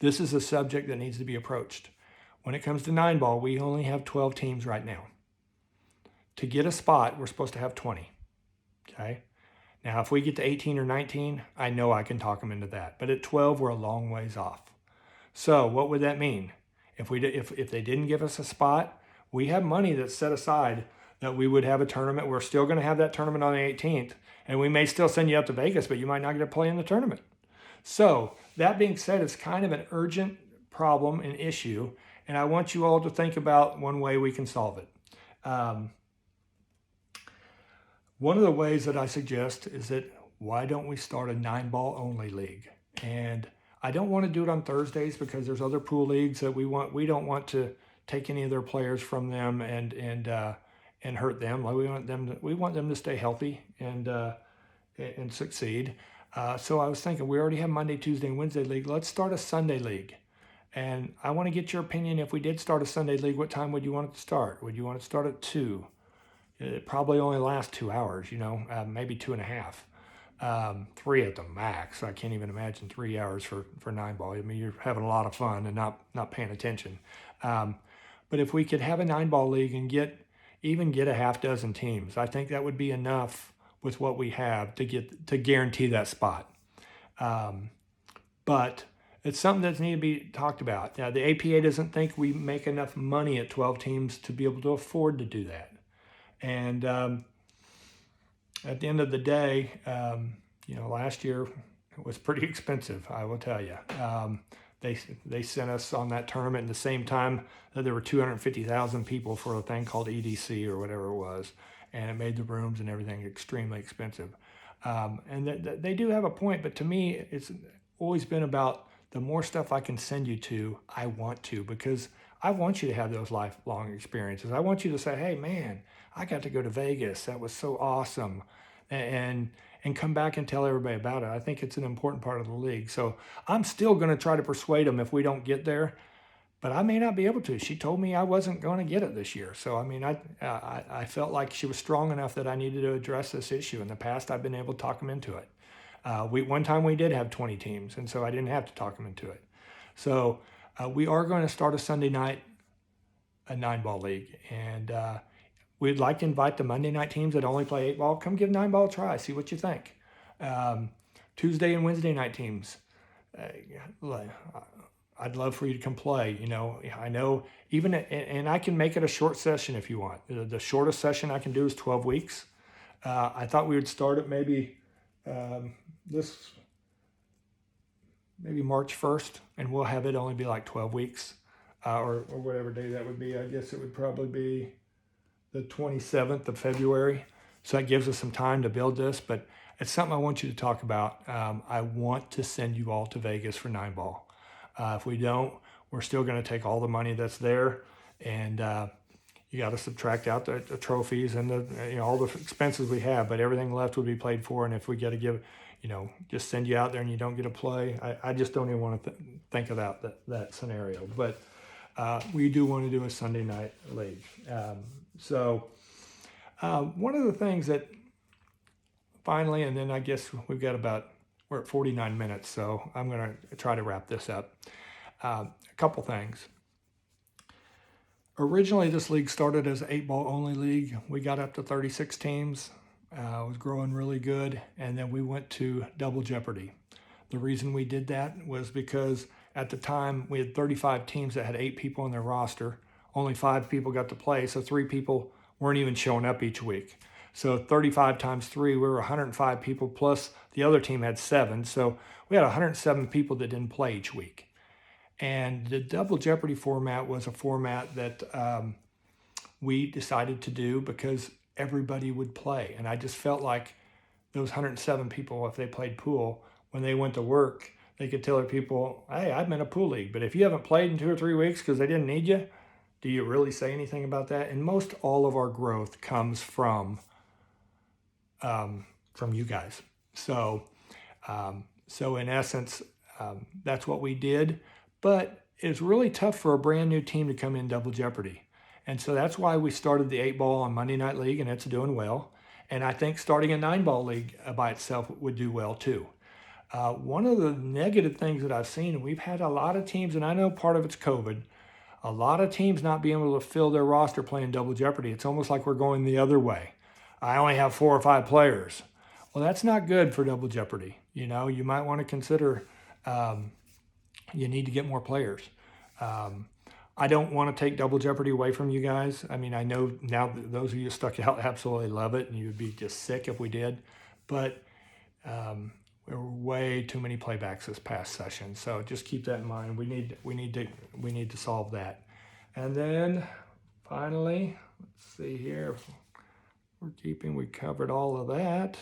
this is a subject that needs to be approached. When it comes to 9-ball, we only have 12 teams right now. To get a spot, we're supposed to have 20, okay? Now, if we get to 18 or 19, I know I can talk them into that. But at 12, we're a long ways off. So what would that mean? If they didn't give us a spot, we have money that's set aside that we would have a tournament. We're still going to have that tournament on the 18th, and we may still send you out to Vegas, but you might not get to play in the tournament. So that being said, it's kind of an urgent problem and issue, and I want you all to think about one way we can solve it. One of the ways that I suggest is that why don't we start a 9-ball only league? And I don't want to do it on Thursdays because there's other pool leagues that we don't want to take any of their players from them and hurt them. We want them to stay healthy and succeed. So I was thinking, we already have Monday, Tuesday, and Wednesday league. Let's start a Sunday league. And I want to get your opinion. If we did start a Sunday league, what time would you want it to start? Would you want it to start at 2? It probably only lasts 2 hours, maybe 2.5. 3 at the max. I can't even imagine 3 hours for 9-ball. I mean, you're having a lot of fun and not paying attention. But if we could have a 9-ball league and get a half dozen teams, I think that would be enough with what we have to guarantee that spot. But it's something that needs to be talked about. Now, the APA doesn't think we make enough money at 12 teams to be able to afford to do that. And at the end of the day, last year it was pretty expensive, I will tell you. They sent us on that tournament at the same time that there were 250,000 people for a thing called EDC or whatever it was, and it made the rooms and everything extremely expensive. And they do have a point, but to me, it's always been about the more stuff I can send you to, I want to, because I want you to have those lifelong experiences. I want you to say, hey, man, I got to go to Vegas. That was so awesome. And come back and tell everybody about it. I think it's an important part of the league. So I'm still going to try to persuade them if we don't get there, but I may not be able to. She told me I wasn't going to get it this year. So, I mean, I felt like she was strong enough that I needed to address this issue. In the past, I've been able to talk them into it. One time we did have 20 teams, and so I didn't have to talk them into it. So we are going to start a Sunday night, a 9-ball league. And we'd like to invite the Monday night teams that only play 8-ball. Come give 9-ball a try. See what you think. Tuesday and Wednesday night teams. I'd love for you to come play. I know and I can make it a short session if you want. The shortest session I can do is 12 weeks. I thought we would start it maybe March 1st, and we'll have it only be like 12 weeks or whatever day that would be. I guess it would probably be the 27th of February. So that gives us some time to build this, but it's something I want you to talk about. I want to send you all to Vegas for 9-ball. If we don't, we're still going to take all the money that's there, and you got to subtract out the trophies and all the expenses we have, but everything left would be paid for. And if we got to just send you out there and you don't get to play, I just don't even want to think about that scenario. But we do want to do a Sunday night league. So one of the things that finally, and then I guess we're at 49 minutes, so I'm going to try to wrap this up. A couple things. Originally, this league started as an 8-ball only league. We got up to 36 teams. It was growing really good, and then we went to Double Jeopardy. The reason we did that was because at the time we had 35 teams that had 8 people on their roster. Only 5 people got to play, so 3 people weren't even showing up each week. So 35 times 3, we were 105 people, plus the other team had 7. So we had 107 people that didn't play each week. And the Double Jeopardy format was a format that we decided to do because everybody would play. And I just felt like those 107 people, if they played pool, when they went to work, they could tell their people, hey, I'm in a pool league. But if you haven't played in 2 or 3 weeks because they didn't need you, do you really say anything about that? And most all of our growth comes from you guys. So in essence, that's what we did. But it's really tough for a brand new team to come in Double Jeopardy. And so that's why we started the 8-ball on Monday Night League, and it's doing well. And I think starting a 9-ball league by itself would do well too. One of the negative things that I've seen, and we've had a lot of teams, and I know part of it's COVID, a lot of teams not being able to fill their roster playing Double Jeopardy. It's almost like we're going the other way. I only have 4 or 5 players. Well, that's not good for Double Jeopardy. You know, you might want to consider you need to get more players. I don't want to take Double Jeopardy away from you guys. I mean, I know now those of you stuck out absolutely love it, and you would be just sick if we did. But there were way too many playbacks this past session, so just keep that in mind. We need to solve that. And then finally, let's see here. We covered all of that.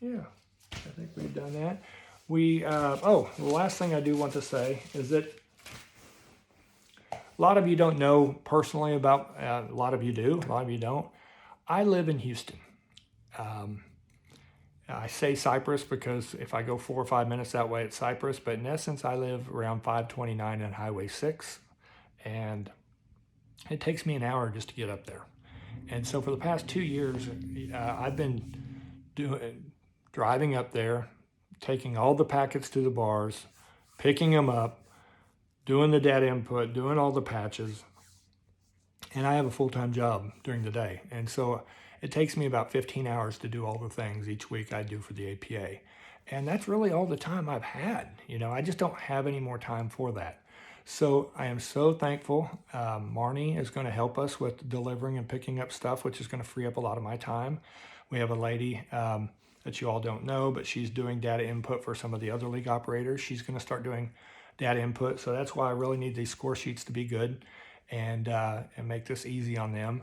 Yeah, I think we've done that. The last thing I do want to say is that a lot of you don't know personally about, a lot of you do, a lot of you don't. I live in Houston. I say Cypress because if I go 4 or 5 minutes that way, it's Cypress, but in essence, I live around 529 and Highway 6, and it takes me an hour just to get up there. And so for the past 2 years, I've been driving up there, taking all the packets to the bars, picking them up, doing the data input, doing all the patches. And I have a full-time job during the day. And so it takes me about 15 hours to do all the things each week I do for the APA. And that's really all the time I've had. You know, I just don't have any more time for that. So I am so thankful. Marnie is going to help us with delivering and picking up stuff, which is going to free up a lot of my time. We have a lady that you all don't know, but she's doing data input for some of the other league operators. She's going to start doing data input. So that's why I really need these score sheets to be good and make this easy on them.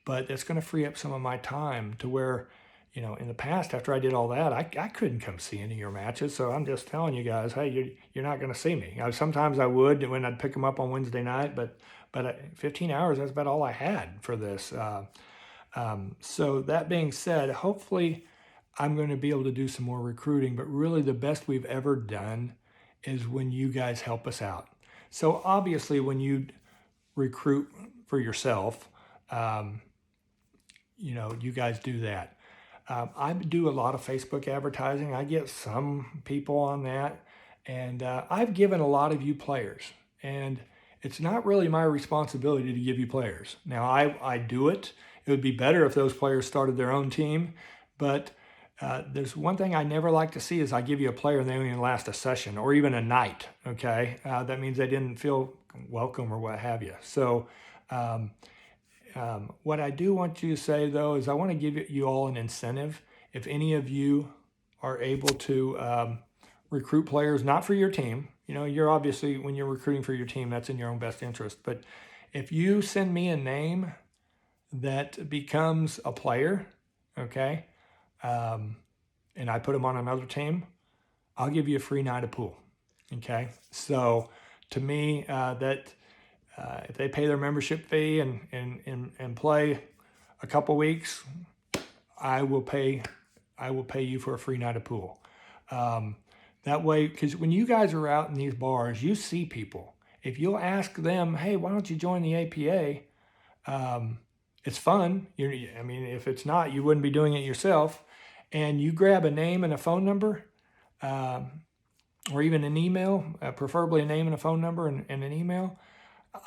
But that's going to free up some of my time to where, you know, in the past, after I did all that, I couldn't come see any of your matches. So I'm just telling you guys, hey, you're not going to see me. Sometimes I would when I'd pick them up on Wednesday night, but 15 hours, that's about all I had for this. So that being said, hopefully I'm going to be able to do some more recruiting, but really the best we've ever done is when you guys help us out. So obviously when you recruit for yourself, you know, you guys do that. I do a lot of Facebook advertising. I get some people on that, and I've given a lot of you players, and it's not really my responsibility to give you players. Now I do it. It would be better if those players started their own team, but there's one thing I never like to see is I give you a player and they don't even last a session or even a night, okay? That means they didn't feel welcome or what have you. So what I do want you to say, though, is I want to give you all an incentive. If any of you are able to recruit players, not for your team, you know, you're obviously, when you're recruiting for your team, that's in your own best interest. But if you send me a name that becomes a player, okay, and I put them on another team, I'll give you a free night of pool, okay? So to me, if they pay their membership fee and play a couple weeks, I will pay you for a free night of pool. That way, because when you guys are out in these bars, you see people. If you'll ask them, hey, why don't you join the APA? It's fun. I mean, if it's not, you wouldn't be doing it yourself. And you grab a name and a phone number, or even an email, preferably a name and a phone number and an email.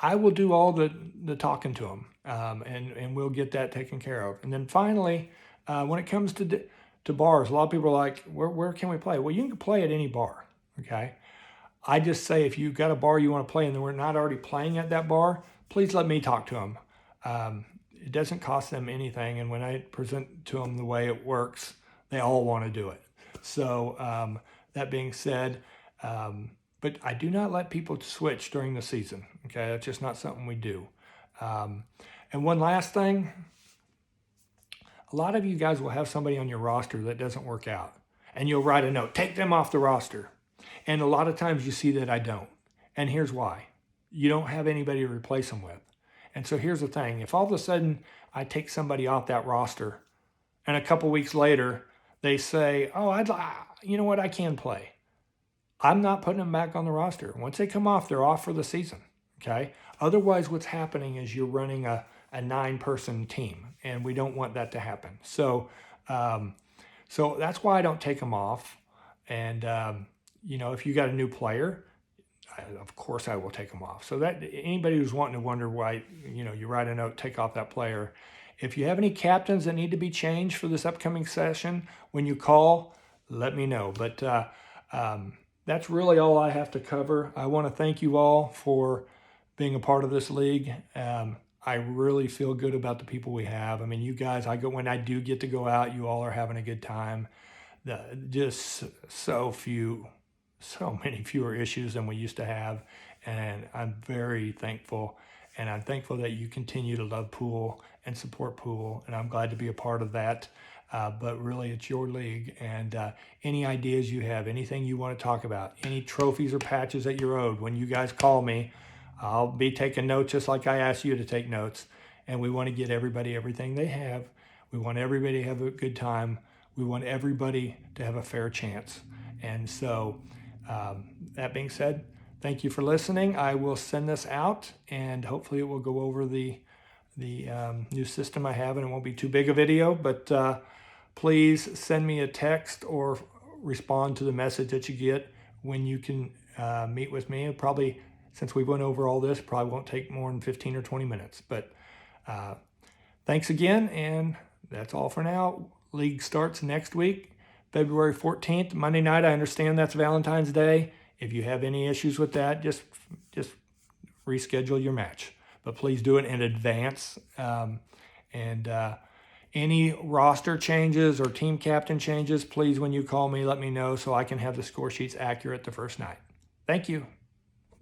I will do all the talking to them, and we'll get that taken care of. And then finally, when it comes to bars, a lot of people are like, where can we play? Well, you can play at any bar, okay? I just say, if you've got a bar you want to play and we're not already playing at that bar, please let me talk to them. It doesn't cost them anything. And when I present to them the way it works, they all want to do it. So that being said, but I do not let people switch during the season. Okay, that's just not something we do. And one last thing, a lot of you guys will have somebody on your roster that doesn't work out, and you'll write a note, take them off the roster. And a lot of times you see that I don't. And here's why. You don't have anybody to replace them with. And so here's the thing. If all of a sudden I take somebody off that roster and a couple weeks later they say, oh, you know what, I can play, I'm not putting them back on the roster. Once they come off, they're off for the season. Okay. Otherwise, what's happening is you're running a 9-person team, and we don't want that to happen. So that's why I don't take them off. And, if you got a new player, of course I will take them off. So that anybody who's wanting to wonder why, you write a note, take off that player. If you have any captains that need to be changed for this upcoming session, when you call, let me know. But that's really all I have to cover. I want to thank you all for being a part of this league. I really feel good about the people we have. I mean, you guys, when I do get to go out, you all are having a good time. Just so many fewer issues than we used to have. And I'm very thankful. And I'm thankful that you continue to love pool and support pool. And I'm glad to be a part of that. But really, it's your league. And any ideas you have, anything you want to talk about, any trophies or patches that you're owed, when you guys call me, I'll be taking notes just like I asked you to take notes. And we want to get everybody everything they have. We want everybody to have a good time. We want everybody to have a fair chance. And so that being said, thank you for listening. I will send this out, and hopefully it will go over the new system I have, and it won't be too big a video. But please send me a text or respond to the message that you get when you can meet with me. Probably, since we went over all this, probably won't take more than 15 or 20 minutes. But thanks again, and that's all for now. League starts next week, February 14th, Monday night. I understand that's Valentine's Day. If you have any issues with that, just reschedule your match. But please do it in advance. Any roster changes or team captain changes, please, when you call me, let me know so I can have the score sheets accurate the first night. Thank you.